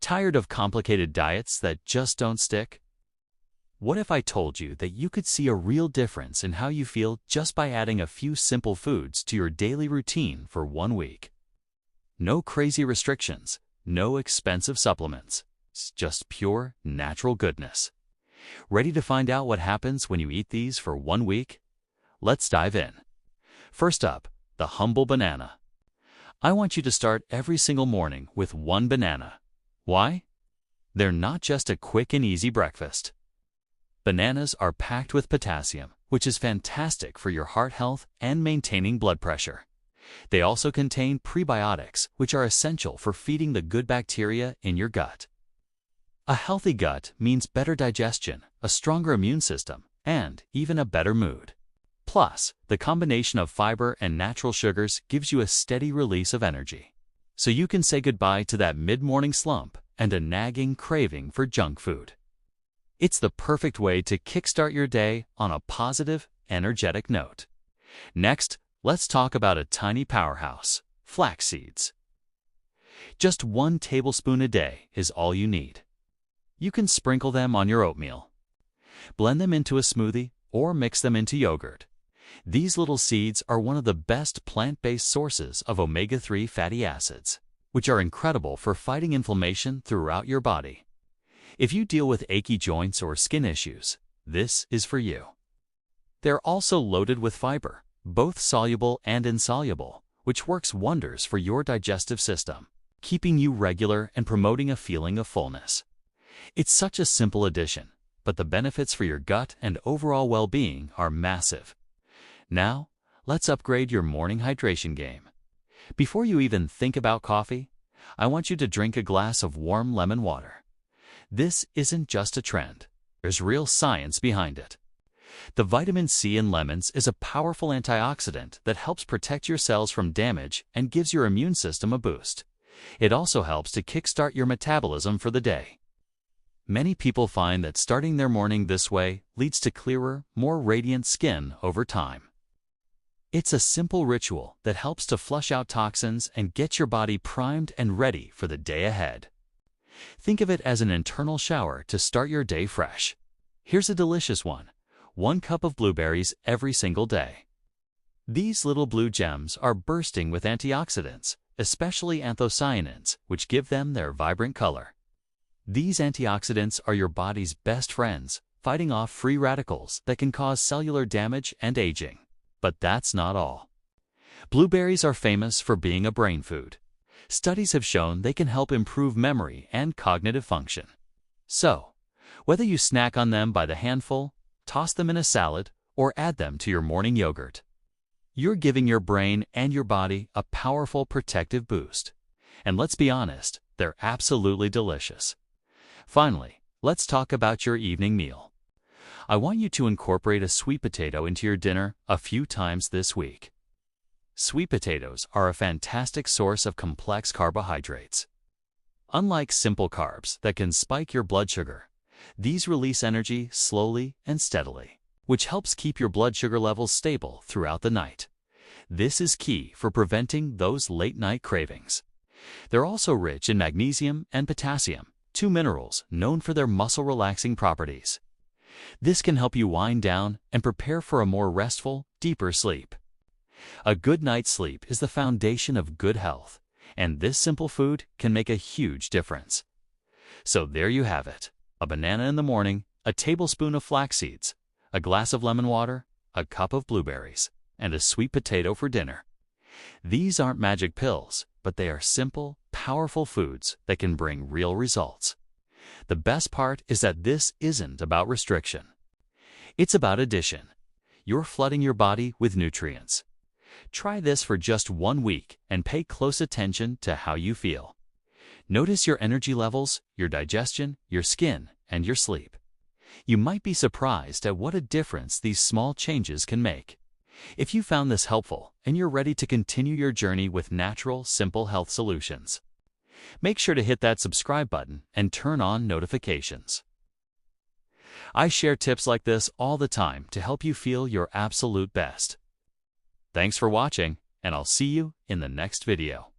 Tired of complicated diets that just don't stick? What if I told you that you could see a real difference in how you feel just by adding a few simple foods to your daily routine for 1 week? No crazy restrictions, no expensive supplements, it's just pure, natural goodness. Ready to find out what happens when you eat these for 1 week? Let's dive in. First up, the humble banana. I want you to start every single morning with one banana. Why? They're not just a quick and easy breakfast. Bananas are packed with potassium, which is fantastic for your heart health and maintaining blood pressure. They also contain prebiotics, which are essential for feeding the good bacteria in your gut. A healthy gut means better digestion, a stronger immune system, and even a better mood. Plus, the combination of fiber and natural sugars gives you a steady release of energy, so you can say goodbye to that mid-morning slump and a nagging craving for junk food. It's the perfect way to kickstart your day on a positive, energetic note. Next, let's talk about a tiny powerhouse, flax seeds. Just 1 tablespoon a day is all you need. You can sprinkle them on your oatmeal. Blend them into a smoothie or mix them into yogurt. These little seeds are one of the best plant-based sources of omega-3 fatty acids, which are incredible for fighting inflammation throughout your body. If you deal with achy joints or skin issues, this is for you. They're also loaded with fiber, both soluble and insoluble, which works wonders for your digestive system, keeping you regular and promoting a feeling of fullness. It's such a simple addition, but the benefits for your gut and overall well-being are massive. Now, let's upgrade your morning hydration game. Before you even think about coffee, I want you to drink a glass of warm lemon water. This isn't just a trend. There's real science behind it. The vitamin C in lemons is a powerful antioxidant that helps protect your cells from damage and gives your immune system a boost. It also helps to kickstart your metabolism for the day. Many people find that starting their morning this way leads to clearer, more radiant skin over time. It's a simple ritual that helps to flush out toxins and get your body primed and ready for the day ahead. Think of it as an internal shower to start your day fresh. Here's a delicious one: 1 cup of blueberries every single day. These little blue gems are bursting with antioxidants, especially anthocyanins, which give them their vibrant color. These antioxidants are your body's best friends, fighting off free radicals that can cause cellular damage and aging. But that's not all. Blueberries are famous for being a brain food. Studies have shown they can help improve memory and cognitive function. So, whether you snack on them by the handful, toss them in a salad, or add them to your morning yogurt, you're giving your brain and your body a powerful protective boost. And let's be honest, they're absolutely delicious. Finally, let's talk about your evening meal. I want you to incorporate a sweet potato into your dinner a few times this week. Sweet potatoes are a fantastic source of complex carbohydrates. Unlike simple carbs that can spike your blood sugar, these release energy slowly and steadily, which helps keep your blood sugar levels stable throughout the night. This is key for preventing those late-night cravings. They're also rich in magnesium and potassium, 2 minerals known for their muscle-relaxing properties. This can help you wind down and prepare for a more restful, deeper sleep. A good night's sleep is the foundation of good health, and this simple food can make a huge difference. So there you have it: a banana in the morning, a tablespoon of flax seeds, a glass of lemon water, a cup of blueberries, and a sweet potato for dinner. These aren't magic pills, but they are simple, powerful foods that can bring real results. The best part is that this isn't about restriction. It's about addition. You're flooding your body with nutrients. Try this for just 1 week and pay close attention to how you feel. Notice your energy levels, your digestion, your skin, and your sleep. You might be surprised at what a difference these small changes can make. If you found this helpful and you're ready to continue your journey with natural, simple health solutions, make sure to hit that subscribe button and turn on notifications. I share tips like this all the time to help you feel your absolute best. Thanks for watching, and I'll see you in the next video.